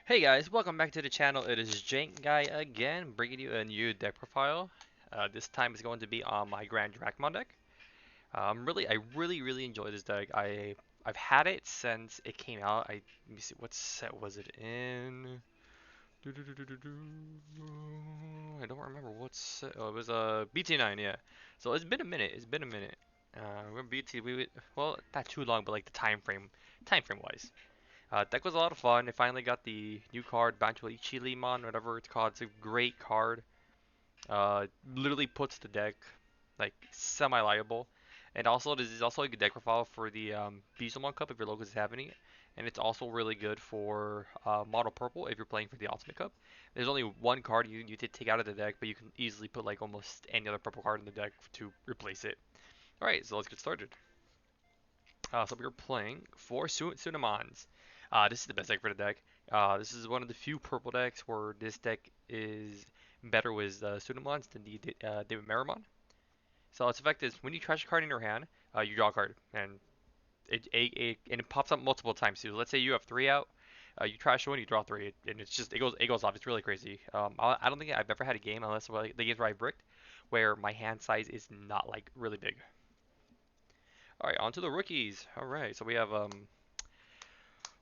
Hey guys, welcome back to the channel. It is jankguy again, bringing you a new deck profile. This time is going to be on my GranDracmon deck. I really enjoy this deck. I've had it since it came out. Let me see, what set was it in? I don't remember what set. Oh, it was BT9, yeah. So it's been a minute. It's been a minute. We're BT. Well, not too long, but like the time frame wise. Deck was a lot of fun. It finally got the new card, Bancho-Ichilimon, whatever it's called. It's a great card. Literally puts the deck like semi-liable. And also, this is also a good deck profile for the Beelzemon Cup if your locals have any. And it's also really good for Model Purple if you're playing for the Ultimate Cup. There's only one card you did take out of the deck, but you can easily put like almost any other purple card in the deck to replace it. Alright, so let's get started. So we are playing four Sunamons. This is the best deck for the deck. This is one of the few purple decks where this deck is better with Sunamons than the Meramon. So its effect is when you trash a card in your hand, you draw a card, and it pops up multiple times too. Let's say you have three out, you trash one, you draw three, and it goes off. It's really crazy. I don't think I've ever had a game unless the games where I bricked, where my hand size is not like really big. All right, on to the rookies. All right, so we have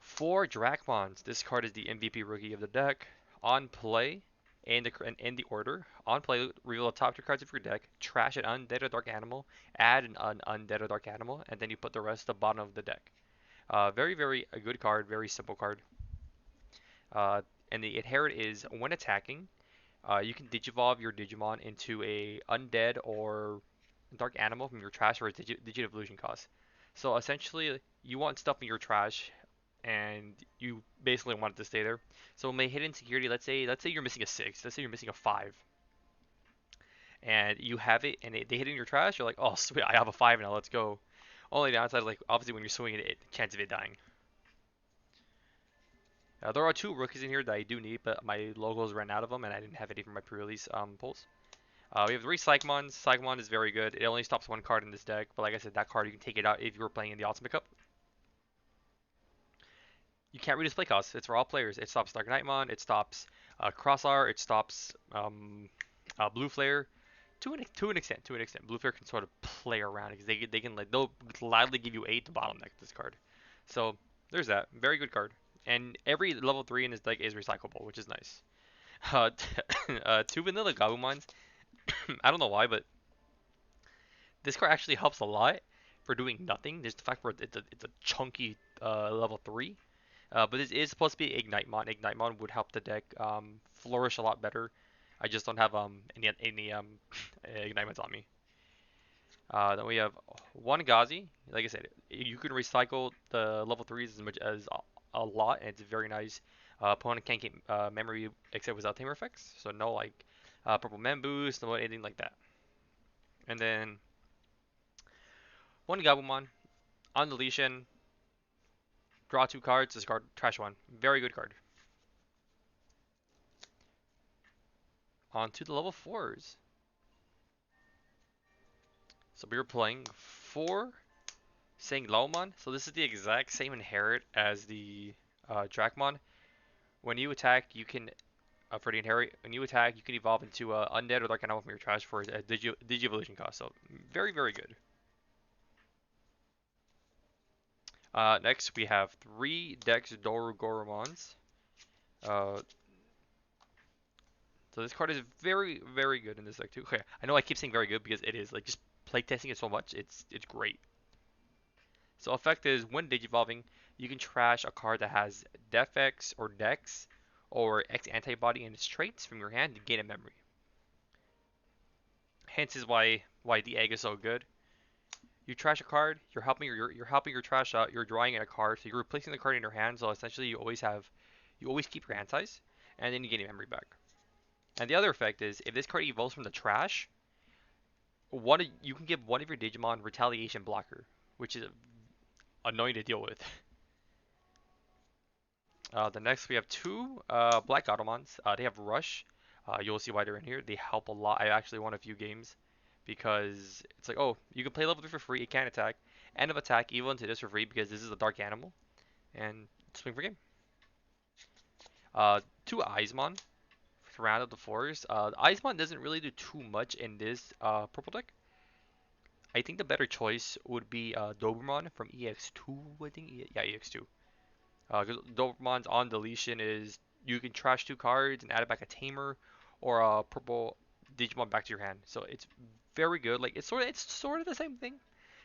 four Dracmons. This card is the MVP rookie of the deck. On play, in the order, on play, reveal the top two cards of your deck, trash an undead or dark animal, add an undead or dark animal, and then you put the rest at the bottom of the deck. Very a good card, very simple card. Uh, and the inherit is when attacking, you can digivolve your Digimon into a undead or dark animal from your trash for its Digievolution cost. So essentially, you want stuff in your trash and you basically want it to stay there. So my hidden security, let's say you're missing a six, let's say you're missing a five, and you have it, and they hit in your trash. You're like, oh sweet, I have a five now, let's go. Only downside is like obviously when you're swinging it, chance of it dying. There are two rookies in here that I do need, but my logos ran out of them, and I didn't have any for my pre-release pulls. We have three Psychmons. Psychmon is very good. It only stops one card in this deck, but like I said, that card you can take it out if you were playing in the Ultimate Cup. You can't read its play cost. It's for all players. It stops Dark Knightmon. It stops Crossar. It stops Blue Flare. To an extent, Blue Flare can sort of play around because they'll gladly give you 8 to bottom deck this card. So there's that. Very good card. And every level 3 in this deck is recyclable, which is nice. Uh, two vanilla Gabumons. I don't know why, but this card actually helps a lot for doing nothing. Just the fact where it's a chunky level 3. But this is supposed to be Ignitemon. Ignitemon would help the deck flourish a lot better. I just don't have any Ignitemons on me. Then we have one Gazi. Like I said, you can recycle the level 3s as much as a lot, and it's very nice. Opponent can't get memory except without tamer effects, so no like purple mem boost, no anything like that. And then one Gabumon on deletion, draw two cards, discard trash one. Very good card. On to the level 4s. So we were playing 4 saying Laomon. So this is the exact same inherit as the Dracmon. When you attack, you can for the inherit. When you attack, you can evolve into undead or dark animal from your trash for a Digievolution cost. So very good. Next we have 3 Dex Dorugoromons. Uh, so this card is very good in this deck too. Okay, I know I keep saying very good because it is. Like just playtesting it so much, it's great. So effect is when digivolving, you can trash a card that has Defx or Dex or X antibody in its traits from your hand to gain a memory. Hence is why the egg is so good. You trash a card, you're helping your trash out, you're drawing in a card, so you're replacing the card in your hand, so essentially you always keep your hand size, and then you gain a memory back. And the other effect is if this card evolves from the trash, you can give one of your Digimon retaliation blocker, which is annoying to deal with. The next we have 2 Black Automons. They have Rush. You'll see why they're in here. They help a lot. I actually won a few games because it's like, oh, you can play level 3 for free. It can't attack. End of attack, evil into this for free because this is a dark animal. And swing for game. Two Eismon to round out the fours. Eismon doesn't really do too much in this purple deck. I think the better choice would be Doberman from EX2, I think. Yeah, EX2. Because Doberman's on deletion is you can trash two cards and add it back a Tamer or a purple Digimon back to your hand. So it's very good. Like it's sort of the same thing,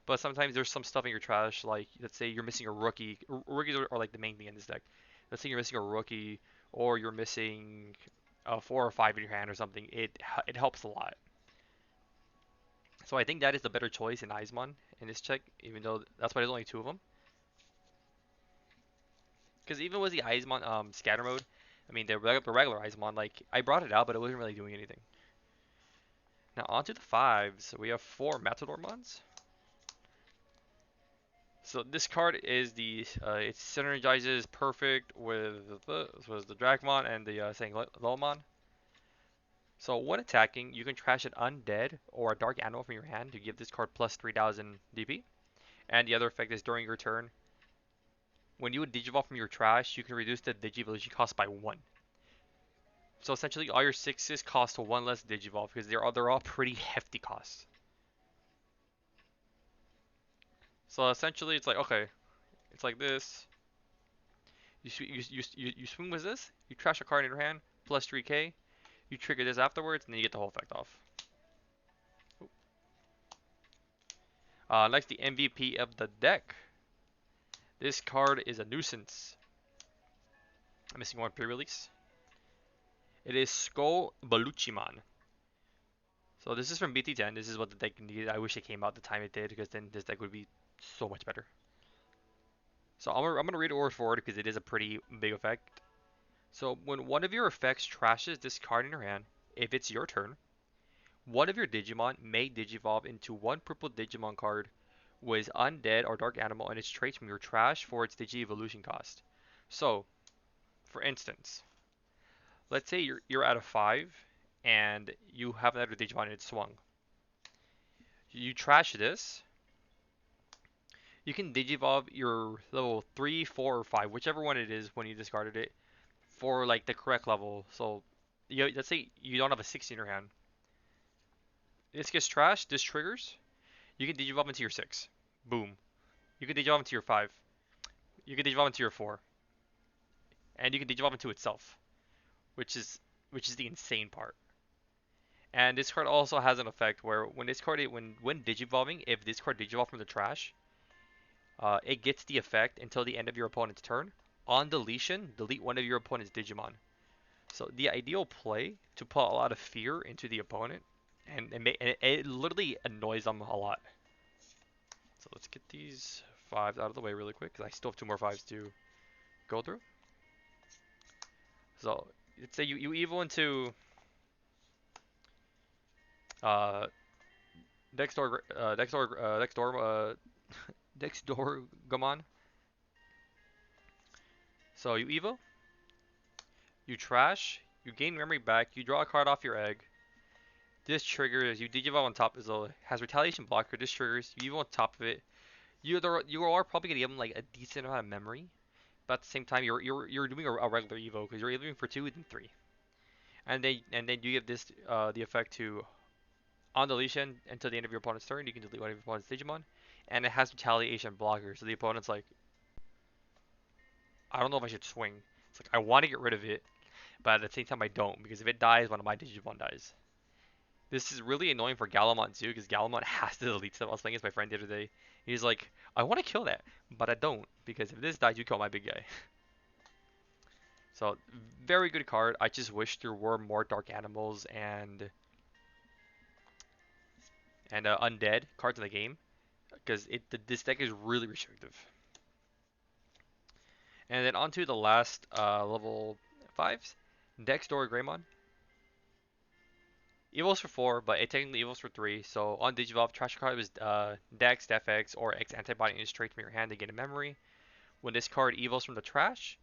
but sometimes there's some stuff in your trash. Like let's say you're missing a rookie. Rookies are like the main thing in this deck. Let's say you're missing a rookie or you're missing a 4 or 5 in your hand or something. It helps a lot. So I think that is the better choice in Eismon in this check, even though that's why there's only two of them. Because even with the Eismon scatter mode, I mean the regular Eismon, like I brought it out, but it wasn't really doing anything. Now onto the fives, we have four Matadormons. So this card is it synergizes perfect with the Dracmon and the Sanglalmon. So when attacking, you can trash an undead or a dark animal from your hand to give this card plus 3000 DP. And the other effect is during your turn, when you would Digivolve from your trash, you can reduce the Digivolution cost by 1. So essentially, all your sixes cost one less Digivolve because they're all pretty hefty costs. So essentially, it's like okay, it's like this. You swing with this. You trash a card in your hand plus 3k. You trigger this afterwards, and then you get the whole effect off. Next, the MVP of the deck. This card is a nuisance. I'm missing one pre-release. It is Skull Baluchimon. So this is from BT10. This is what the deck needed. I wish it came out the time it did, because then this deck would be so much better. So I'm gonna read it word for word because it is a pretty big effect. So when one of your effects trashes this card in your hand, if it's your turn, one of your Digimon may Digivolve into one purple Digimon card with undead or dark animal and its traits from your trash for its Digi-evolution cost. So, for instance, let's say you're at a 5 and you have another Digimon and it's swung. You trash this, you can Digivolve your level 3, 4, or 5, whichever one it is when you discarded it, for like the correct level. So, let's say you don't have a 6 in your hand. This gets trashed, this triggers, you can Digivolve into your 6. Boom. You can Digivolve into your 5. You can Digivolve into your 4. And you can Digivolve into itself, which is the insane part. And this card also has an effect where when Digivolving, if this card Digivolve from the trash, it gets the effect until the end of your opponent's turn. On deletion, delete one of your opponent's Digimon. So the ideal play to put a lot of fear into the opponent, and it literally annoys them a lot. So let's get these fives out of the way really quick, because I still have two more fives to go through. So let's say you evil into uh, Dextor Dexdorgamon. So you evo, you trash, you gain memory back, you draw a card off your egg. This triggers, you Digivolve on top, so has retaliation blocker. This triggers, you evo on top of it. You are probably gonna give them like a decent amount of memory, but at the same time you're doing a regular evo because you're evoing for 2 and 3, and then you give this the effect to on deletion until the end of your opponent's turn. You can delete one of your opponent's Digimon, and it has retaliation blocker, so the opponent's like, I don't know if I should swing. It's like I want to get rid of it, but at the same time I don't, because if it dies, one of my Digimon dies. This is really annoying for Galamon too, because Galamon has to delete stuff. I was playing with my friend the other day. He's like, I want to kill that, but I don't, because if this dies, you kill my big guy. So, very good card. I just wish there were more dark animals and undead cards in the game, because this deck is really restrictive. And then onto the last level 5s, DexDoragramon. Evils for 4, but it technically evils for 3. So on Digivolve, trash card was Dex, DefX, or X antibody in its trait from your hand to get a memory. When this card evils from the trash,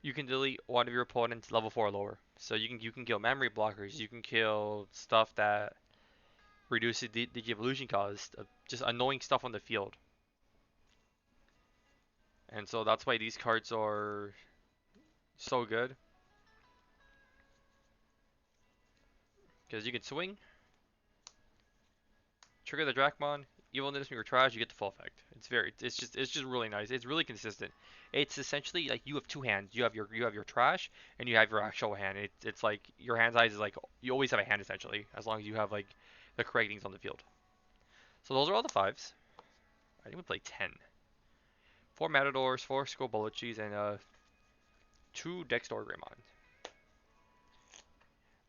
you can delete one of your opponent's level 4 or lower. So you can kill memory blockers, you can kill stuff that reduces the evolution cost, just annoying stuff on the field. And so that's why these cards are so good because you can swing, trigger the Dracmon, evil notice from your trash, you get the full effect. It's just really nice. It's really consistent. It's essentially like you have two hands. You have your trash and you have your actual hand. It's like your hand size is like you always have a hand essentially as long as you have like the correct things on the field. So those are all the fives. I think we play 10. Four Matadors, four Skull Bullet and two Dexdor-Greymon.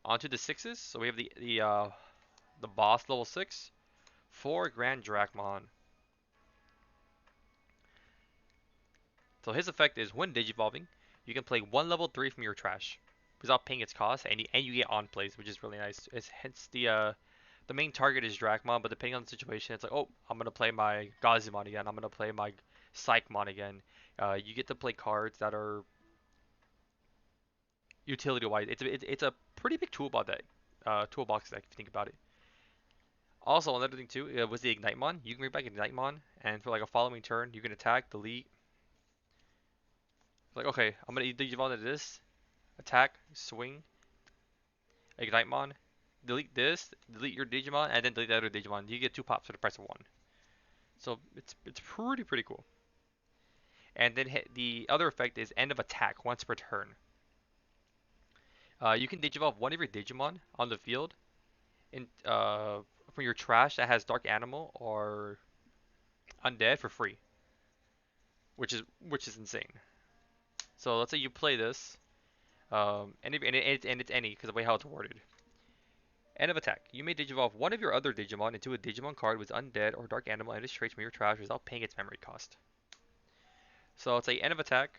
On to the sixes. So we have the boss level 6, four GranDracmon. So his effect is when digivolving, you can play one level 3 from your trash without paying its cost, and you get on plays, which is really nice. It's hence the main target is Dracmon, but depending on the situation, it's like, oh, I'm gonna play my Gazimon again. I'm gonna play my Psychmon again. You get to play cards that are utility wise. It's a pretty big toolbox deck if you think about it. Also, another thing too was the Ignitemon. You can bring back Ignitemon, and for like a following turn, you can attack, delete. Like, okay, I'm gonna Digimon into this, attack, swing, Ignitemon, delete this, delete your Digimon, and then delete the other Digimon. You get two pops for the price of one. So it's pretty cool. And then the other effect is end of attack once per turn. You can Digivolve one of your Digimon on the field in from your trash that has Dark Animal or Undead for free, which is insane. So let's say you play this, and it's any because of the way how it's worded. End of attack. You may Digivolve one of your other Digimon into a Digimon card with Undead or Dark Animal and its traits from your trash without paying its memory cost. So let's say end of attack.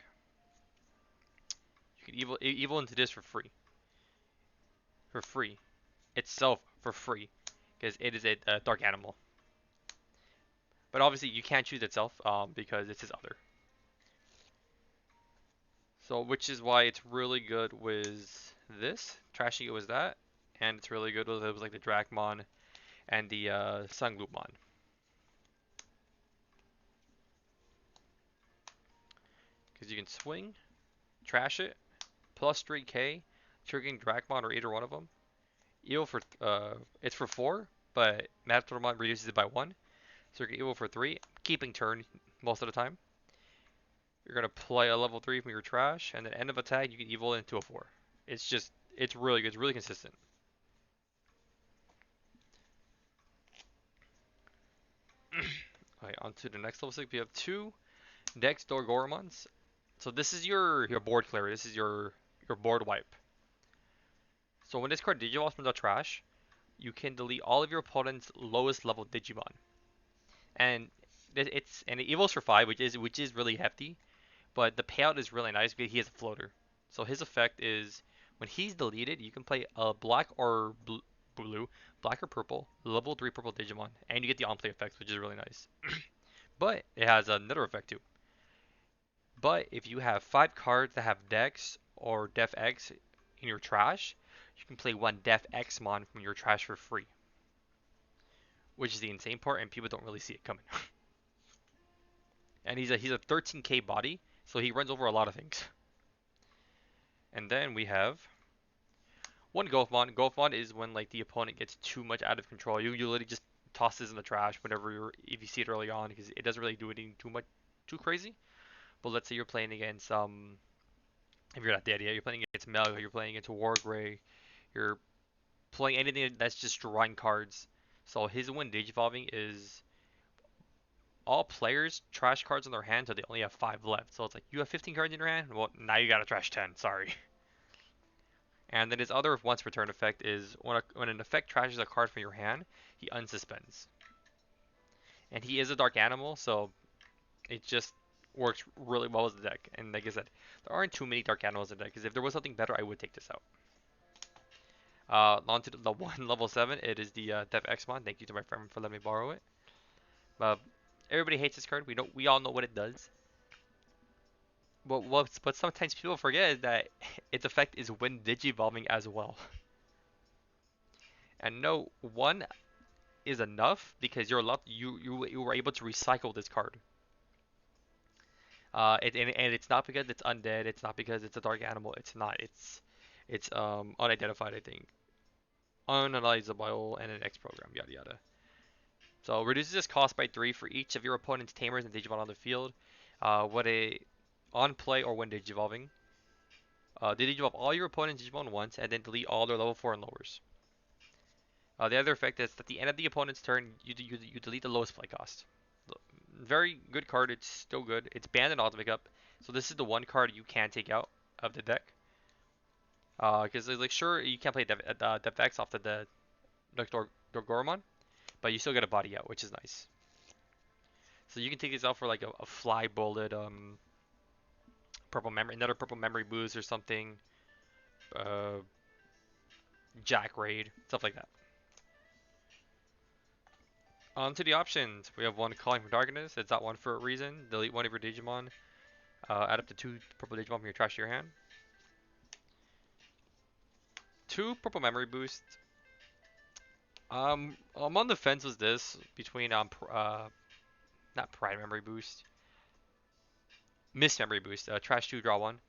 You can evil into this for free. For free. Itself for free. Because it is a Dark Animal. But obviously you can't choose itself because it's his other. So which is why it's really good with this. Trashing it was that. And it's really good with it was like the Dracmon and the Sun Gloopmon. Because you can swing, trash it, plus 3k, triggering Dracmon or either one of them. Evil for it's for 4, but Matadormon reduces it by 1. So you get evil for 3, keeping turn most of the time. You're gonna play a level 3 from your trash, and then end of attack you get evil into a 4. It's really good. It's really consistent. Alright, on to the next level 6. We have two Dexdor-Goremons. So this is your board clear. This is your board wipe. So when this card Digivolves from the trash, you can delete all of your opponent's lowest level Digimon. And it evils for 5, which is really hefty, but the payout is really nice because he has a floater. So his effect is when he's deleted, you can play a black or blue, black or purple, level 3 purple Digimon, and you get the on-play effects, which is really nice. But it has another effect too. But if you have 5 cards that have Dex or Def X in your trash, you can play one deathxmon from your trash for free, which is the insane part, and people don't really see it coming. And he's a 13k body, so he runs over a lot of things. And then we have one Golfmon. Golfmon is when like the opponent gets too much out of control. You literally just toss this in the trash whenever if you see it early on because it doesn't really do anything too crazy. But let's say you're playing against if you're not dead yet, you're playing against Melga, you're playing against Wargray, you're playing anything that's just drawing cards. So his win digivolving is all players trash cards in their hand so they only have 5 left. So it's like you have 15 cards in your hand, well now you gotta trash 10. Sorry. And then his other once per turn effect is when an effect trashes a card from your hand, he unsuspends. And he is a dark animal, so it just works really well as the deck. And like I said, there aren't too many dark animals in the deck, because if there was something better, I would take this out. On to the one level 7, it is the deathxmon. Thank you to my friend for letting me borrow it. Uh, Everybody hates this card. We all know what it does. But sometimes people forget is that its effect is when digivolving as well. And no, one is enough because you were able to recycle this card. And it's not because it's undead. It's not because it's a dark animal. It's not. It's unidentified. I think unanalyzable and an X program. Yada yada. So reduces this cost by 3 for each of your opponent's tamers and Digimon on the field. What a on play or when digivolving. Digivolve all your opponent's Digimon once and then delete all their level 4 and lowers. The other effect is at the end of the opponent's turn, you delete the lowest play cost. Very good card. It's still good. It's banned in Ultimate Cup, so this is the one card you can take out of the deck. Because like sure you can't play Death off the Dorgormon, but you still get a body out, which is nice. So you can take this out for like a fly bullet, purple memory, another purple memory boost or something, uh, Jack Raid, stuff like that. On to the options. We have one Calling from Darkness. It's that one for a reason. Delete one of your Digimon. Add up to 2 purple Digimon from your trash to your hand. 2 purple memory boost. I'm on the fence with this between not pride memory boost, miss memory boost. Trash 2, draw 1.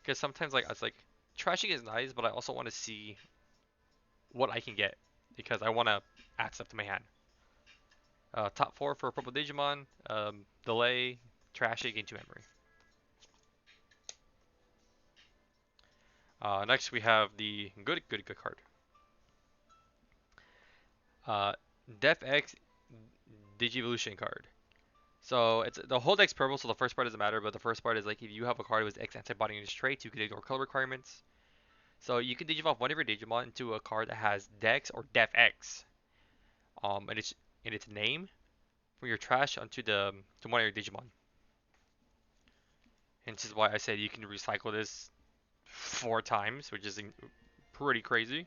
Because sometimes like it's like trashing is nice, but I also want to see what I can get because I want to add stuff to my hand. Top 4 for purple Digimon. Delay, trashing, gain 2 memory. Next we have the good card. Uh, deathx Digivolution card. So it's the whole deck's purple, so the first part doesn't matter, but the first part is like if you have a card with X antibody in its traits, you can ignore color requirements. So you can digivolve one of your Digimon into a card that has Dex or DefX, and its name from your trash onto to one of your Digimon. And this is why I said you can recycle this 4 times, which is pretty crazy.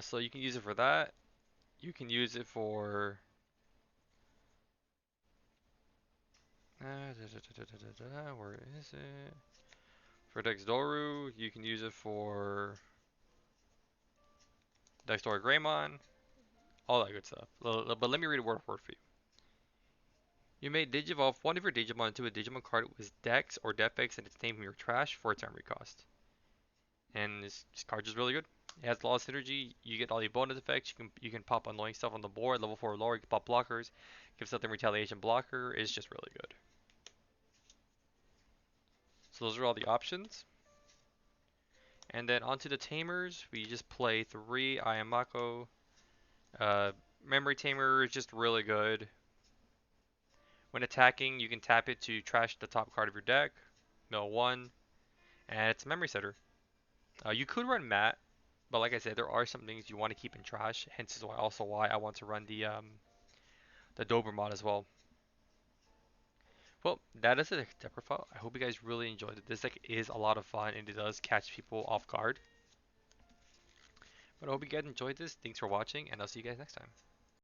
So you can use it for that. You can use it for where is it? For Dexdoru, you can use it for GranDracmon, all that good stuff. But let me read it word for word for you. You may digivolve one of your Digimon into a Digimon card with Dex or Defx and its name from your trash for its memory cost. And this card is really good. It has a lot of synergy. You get all the bonus effects. You can pop annoying stuff on the board. Level 4 or lower, you can pop blockers. Give something retaliation blocker. It's just really good. So those are all the options. And then onto the tamers. We just play 3 Ayamako. Memory tamer is just really good. When attacking, you can tap it to trash the top card of your deck. Mill 1. And it's a memory setter. You could run Matt, but like I said, there are some things you want to keep in trash. Hence is also why I want to run the Dober mod as well. Well, that is the deck profile. I hope you guys really enjoyed it. This deck is a lot of fun and it does catch people off guard. But I hope you guys enjoyed this. Thanks for watching, and I'll see you guys next time.